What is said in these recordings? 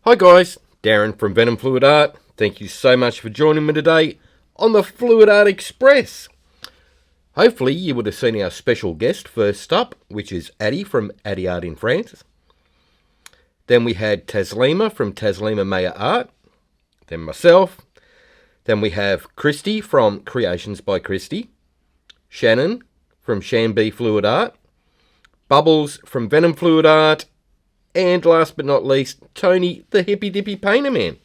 Hi guys, Darren from Venom Fluid Art. Thank you so much for joining me today on the Fluid Art Express. Hopefully you would have seen our special guest first up, which is Addie from Addie Art in France. Then we had Taslima from Taslima Maya Art. Then myself. Then we have Kristey from Creations by Kristey. Shannon from ShanB Fluid Art. Bubbles from Venom Fluid Art. And last but not least, Tony, the hippy dippy painter man.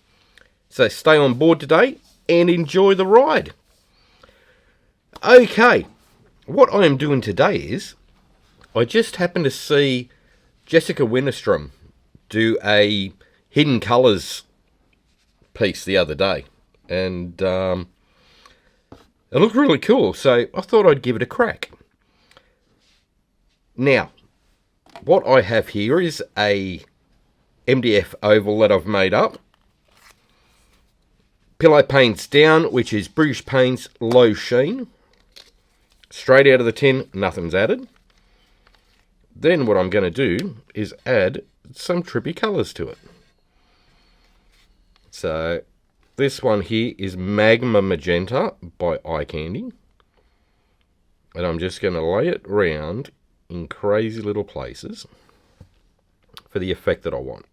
So stay on board today and enjoy the ride. Okay, what I am doing today is, I just happened to see Jessica winterStrom do a Hidden Colours piece the other day. And it looked really cool, so I thought I'd give it a crack. Now, what I have here is a MDF oval that I've made up. Pillow paints down, which is British Paints Low Sheen. Straight out of the tin, nothing's added. Then what I'm going to do is add some trippy colours to it. So this one here is Magma Magenta by Eye Candy. And I'm just going to lay it round in crazy little places for the effect that I want.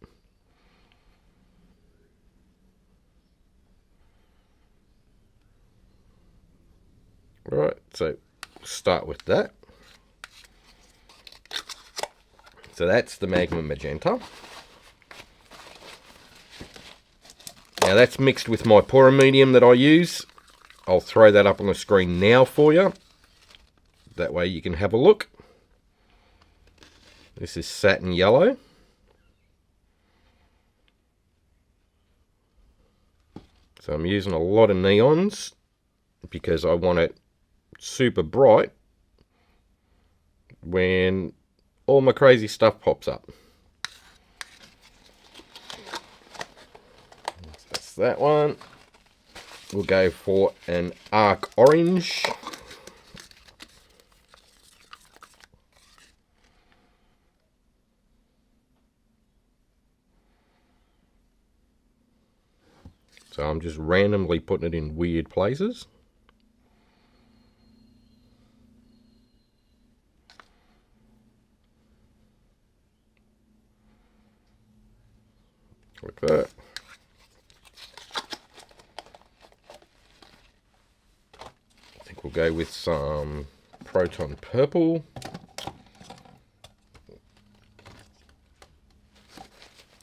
Right, so start with that. So that's the Magma Magenta. Now that's mixed with my pourer medium that I use. I'll throw that up on the screen now for you. That way you can have a look. This is Satin Yellow. So I'm using a lot of neons because I want it super bright when all my crazy stuff pops up. That's that one. We'll go for an arc orange. So I'm just randomly putting it in weird places. Like that. I think we'll go with some Proton Purple.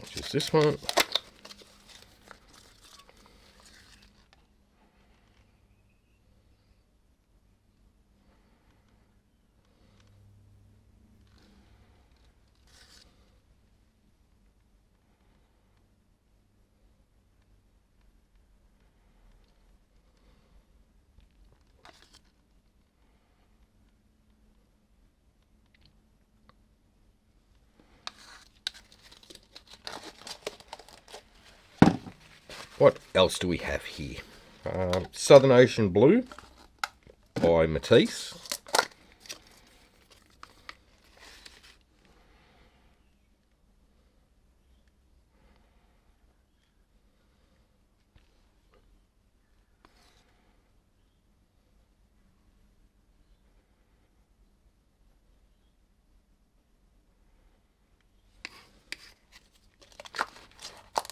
Which is this one. What else do we have here? Southern Ocean Blue by Matisse.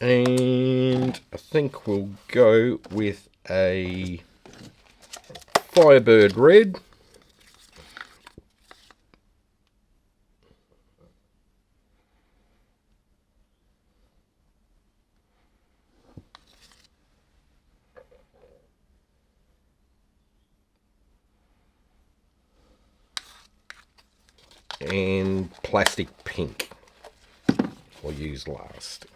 And I think we'll go with a Firebird Red. And Plastic Pink we'll use last.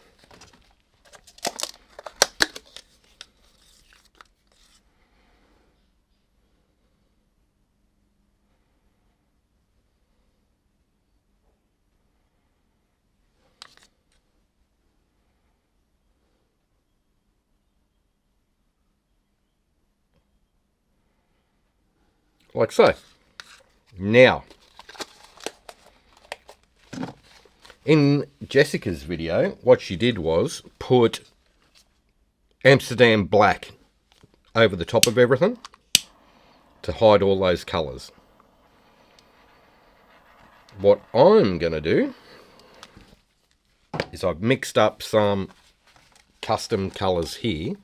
Like so. Now, in Jessica's video, what she did was put Amsterdam black over the top of everything to hide all those colours. What I'm going to do is I've mixed up some custom colours here,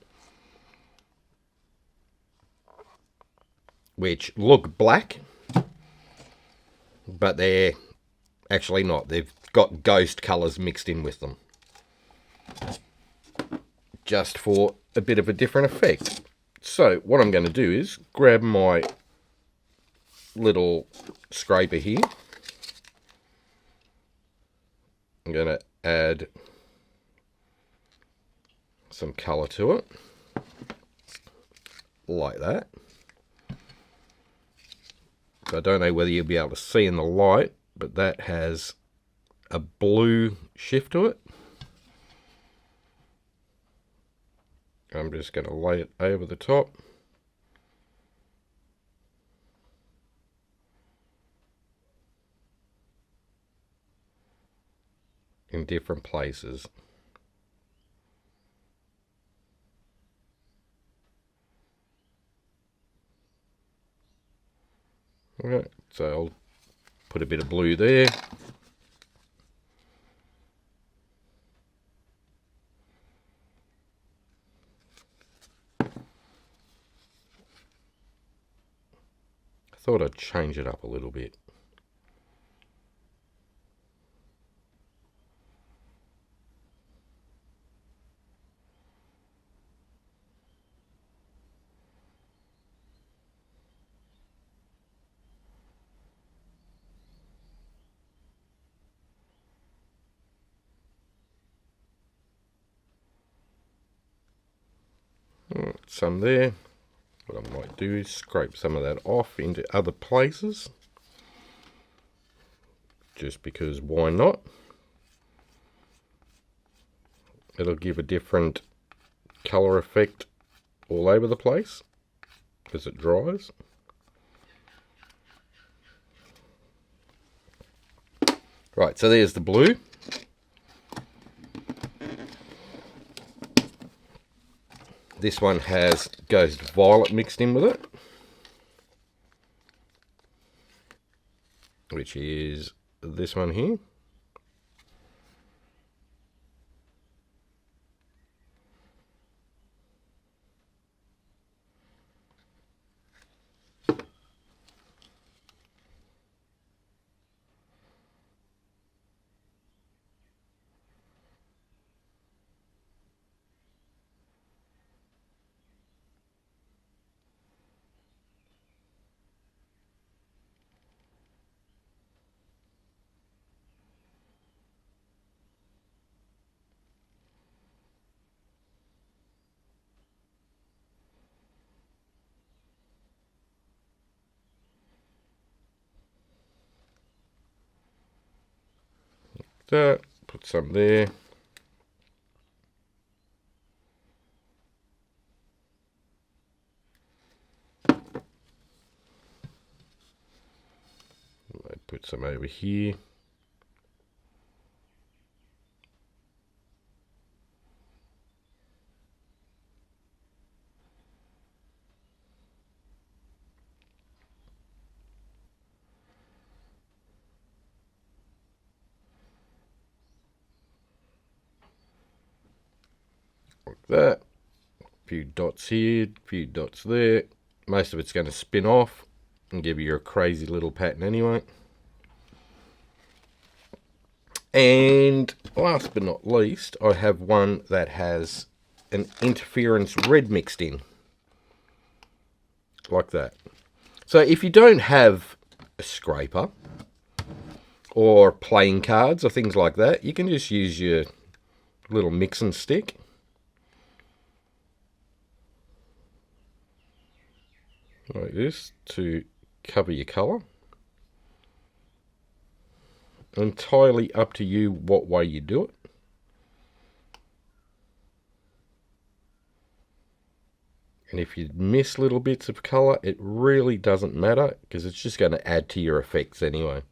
which look black, but they're actually not. They've got ghost colours mixed in with them, just for a bit of a different effect. So what I'm going to do is grab my little scraper here. I'm going to add some colour to it, like that. So I don't know whether you'll be able to see in the light, but that has a blue shift to it. I'm just going to lay it over the top. In different places. Alright, so I'll put a bit of blue there. I thought I'd change it up a little bit. Some there. What I might do is scrape some of that off into other places, just because why not? It'll give a different colour effect all over the place as it dries. Right, so there's the blue. This one has Ghost Violet mixed in with it, which is this one here. That, put some there. Might put some over here. That, a few dots here, a few dots there. Most of it's going to spin off and give you a crazy little pattern anyway. And last but not least, I have one that has an interference red mixed in, like that. So if you don't have a scraper or playing cards or things like that, you can just use your little mixing stick. Like this to cover your colour. Entirely up to you what way you do it. And if you miss little bits of colour, it really doesn't matter, because it's just going to add to your effects anyway.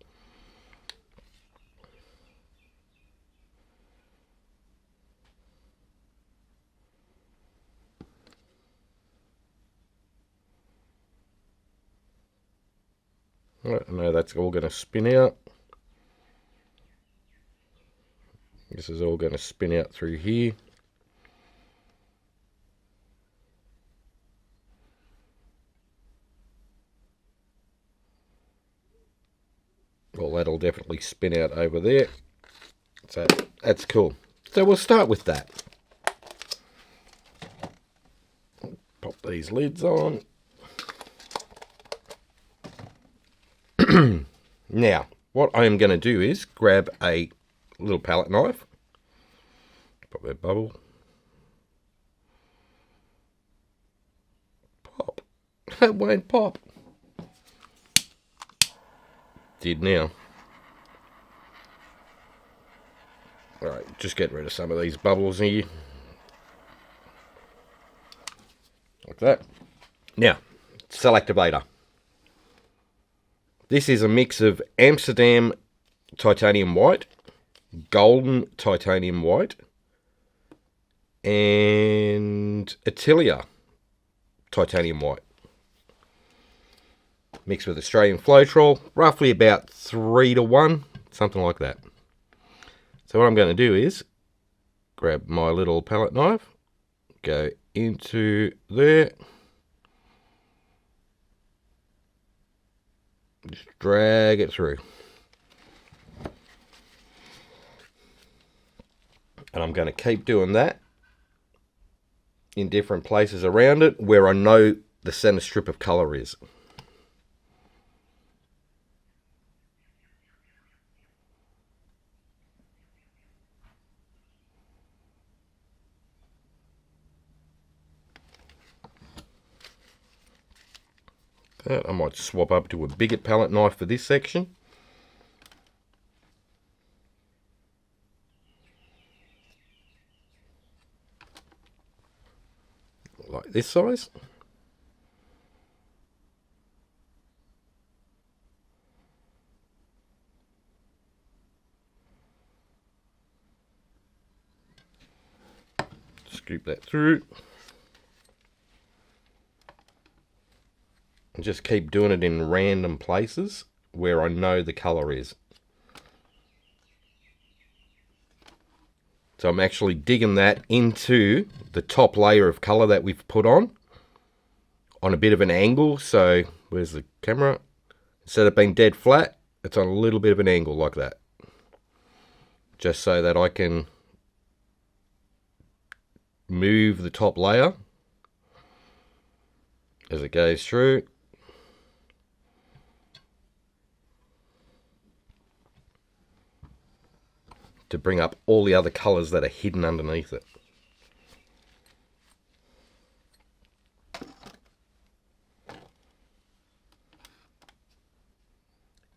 Right, I know that's all going to spin out. This is all going to spin out through here. Well, that'll definitely spin out over there. So that's cool. So we'll start with that. Pop these lids on. Now, what I am going to do is grab a little palette knife. Pop that bubble. Pop. That won't pop. Did now. Alright, just get rid of some of these bubbles here. Like that. Now, Selectivator. This is a mix of Amsterdam titanium white, golden titanium white, and Atelier titanium white. Mixed with Australian Floetrol, roughly about 3-to-1, something like that. So what I'm going to do is grab my little palette knife, go into there, just drag it through. And I'm going to keep doing that in different places around it where I know the center strip of colour is. That, I might swap up to a bigger palette knife for this section. Like this size. Scoop that through. And just keep doing it in random places where I know the colour is. So I'm actually digging that into the top layer of colour that we've put on a bit of an angle. So where's the camera? Instead of being dead flat, it's on a little bit of an angle like that. Just so that I can move the top layer as it goes through. To bring up all the other colours that are hidden underneath it.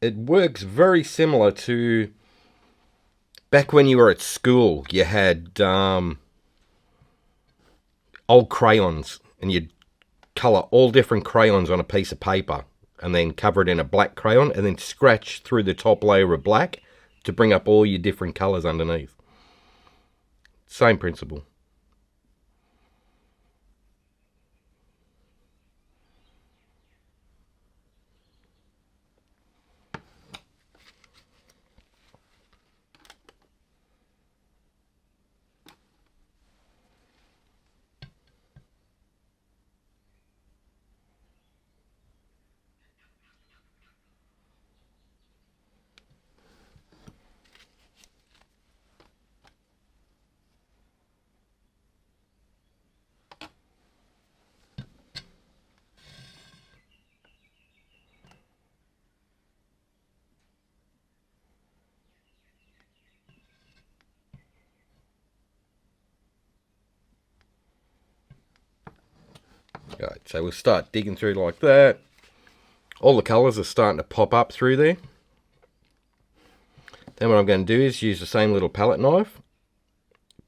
It works very similar to back when you were at school. You had old crayons and you'd colour all different crayons on a piece of paper and then cover it in a black crayon and then scratch through the top layer of black to bring up all your different colours underneath. Same principle. Right, so we'll start digging through like that. All the colours are starting to pop up through there. Then what I'm going to do is use the same little palette knife,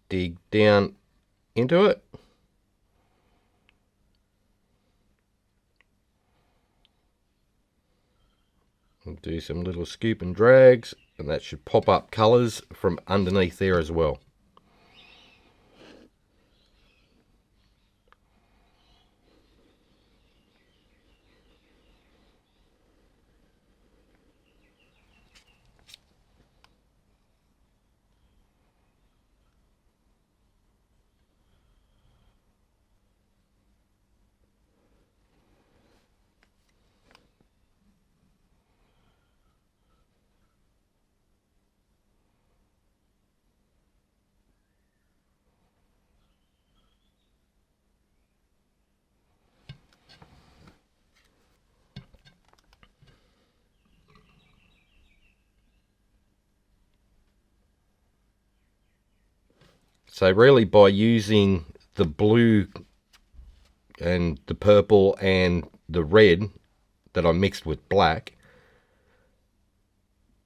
dig down into it. And do some little scoop and drags, and that should pop up colours from underneath there as well. So really by using the blue and the purple and the red that I mixed with black,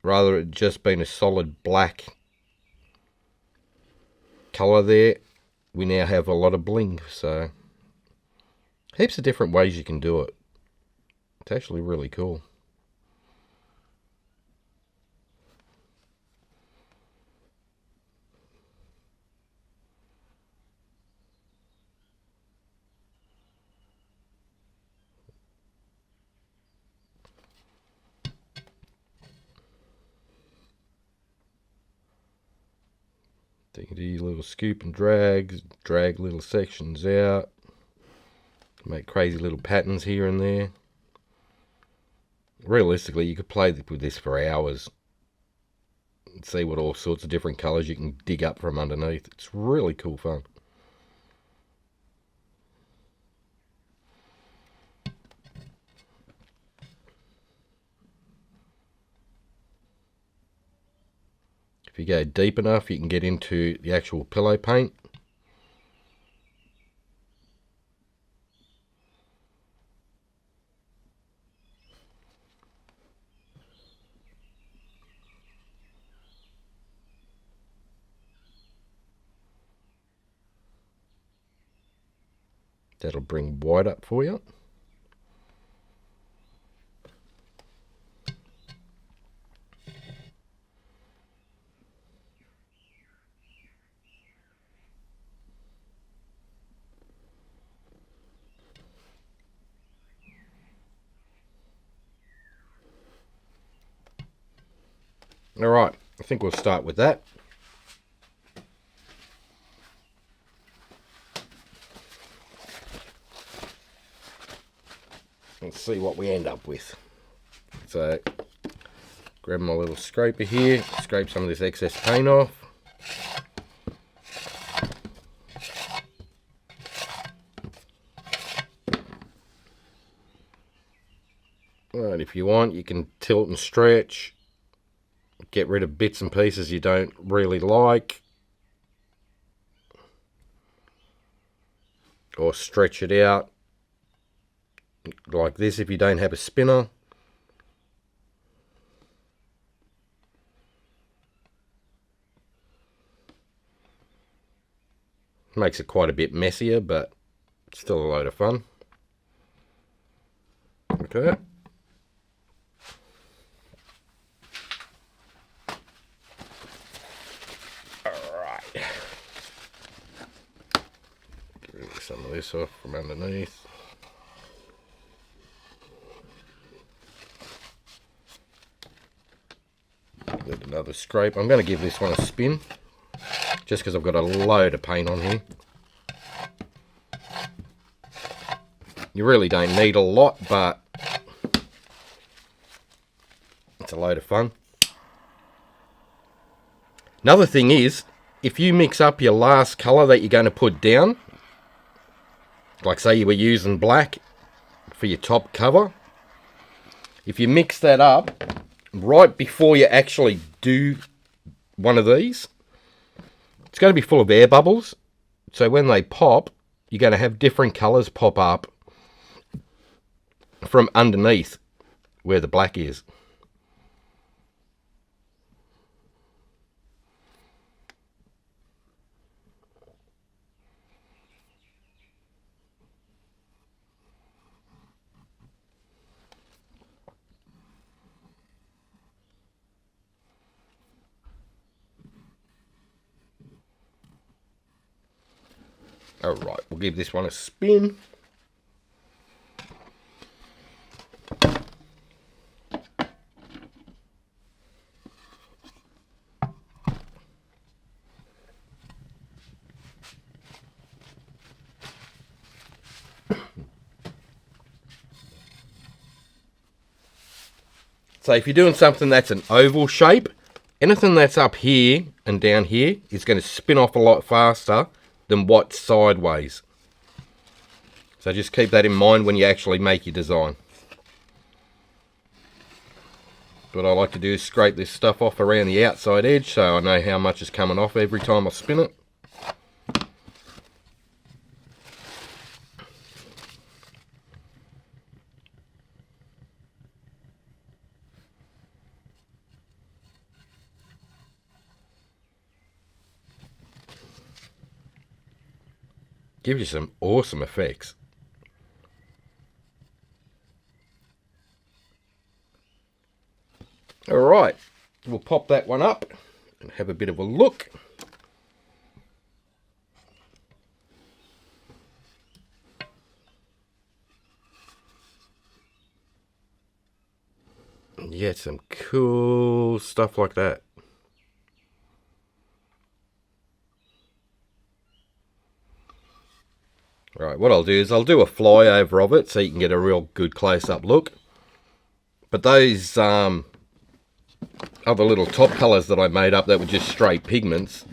rather it just being a solid black colour there, we now have a lot of bling. So heaps of different ways you can do it. It's actually really cool. Diggity little scoop and drag little sections out, make crazy little patterns here and there. Realistically, you could play with this for hours and see what all sorts of different colours you can dig up from underneath. It's really cool fun. If you go deep enough, you can get into the actual pillow paint. That'll bring white up for you. Alright, I think we'll start with that. Let's see what we end up with. So, grab my little scraper here, scrape some of this excess paint off. And if you want, you can tilt and stretch. Get rid of bits and pieces you don't really like, or stretch it out like this if you don't have a spinner. Makes it quite a bit messier, but still a load of fun. Okay. Some of this off from underneath. With another scrape. I'm going to give this one a spin, just because I've got a load of paint on here. You really don't need a lot, but it's a load of fun. Another thing is, if you mix up your last colour that you're going to put down, like say you were using black for your top cover, if you mix that up right before you actually do one of these, it's going to be full of air bubbles. So when they pop, you're going to have different colours pop up from underneath where the black is. Alright, we'll give this one a spin. So if you're doing something that's an oval shape, anything that's up here and down here is going to spin off a lot faster than what's sideways. So just keep that in mind when you actually make your design. What I like to do is scrape this stuff off around the outside edge so I know how much is coming off every time I spin it. Gives you some awesome effects. Alright, we'll pop that one up and have a bit of a look. Yeah, some cool stuff like that. Right, what I'll do is I'll do a flyover of it so you can get a real good close-up look. But those other little top colours that I made up that were just straight pigments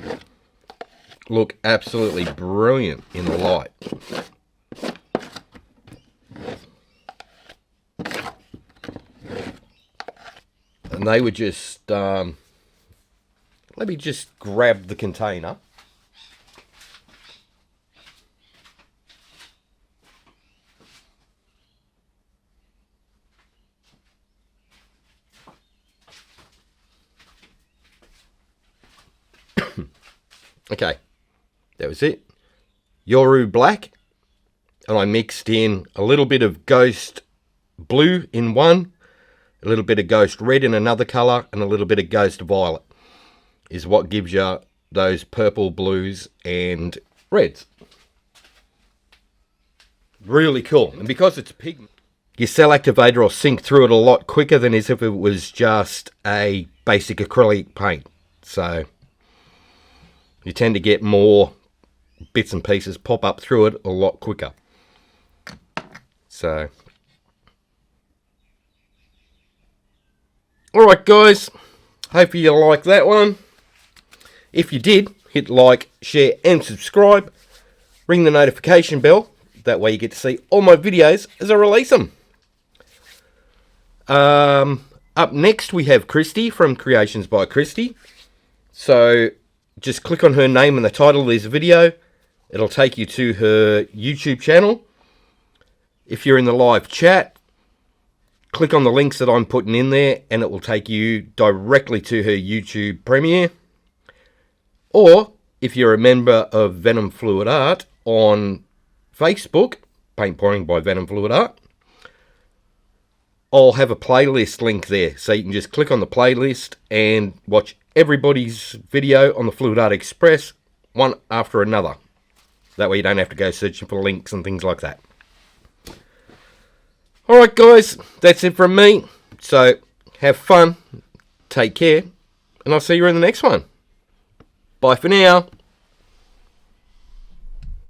look absolutely brilliant in the light. And they were just, let me just grab the container. Okay, that was it. Yoru black, and I mixed in a little bit of ghost blue in one, a little bit of ghost red in another colour, and a little bit of ghost violet is what gives you those purple, blues and reds. Really cool. And because it's pigment, your cell activator will sink through it a lot quicker than as if it was just a basic acrylic paint. So you tend to get more bits and pieces pop up through it a lot quicker. So, alright guys, hope you like that one. If you did, hit like, share and subscribe. Ring the notification bell, that way you get to see all my videos as I release them. Up next we have Kristey from Creations by Kristey. So just click on her name in the title of this video. It'll take you to her YouTube channel. If you're in the live chat, click on the links that I'm putting in there and it will take you directly to her YouTube premiere. Or if you're a member of Venom Fluid Art on Facebook, Paint Pouring by Venom Fluid Art, I'll have a playlist link there. So you can just click on the playlist and watch everybody's video on the Fluid Art Express, one after another. That way you don't have to go searching for links and things like that. Alright guys, that's it from me. So, have fun, take care, and I'll see you in the next one. Bye for now.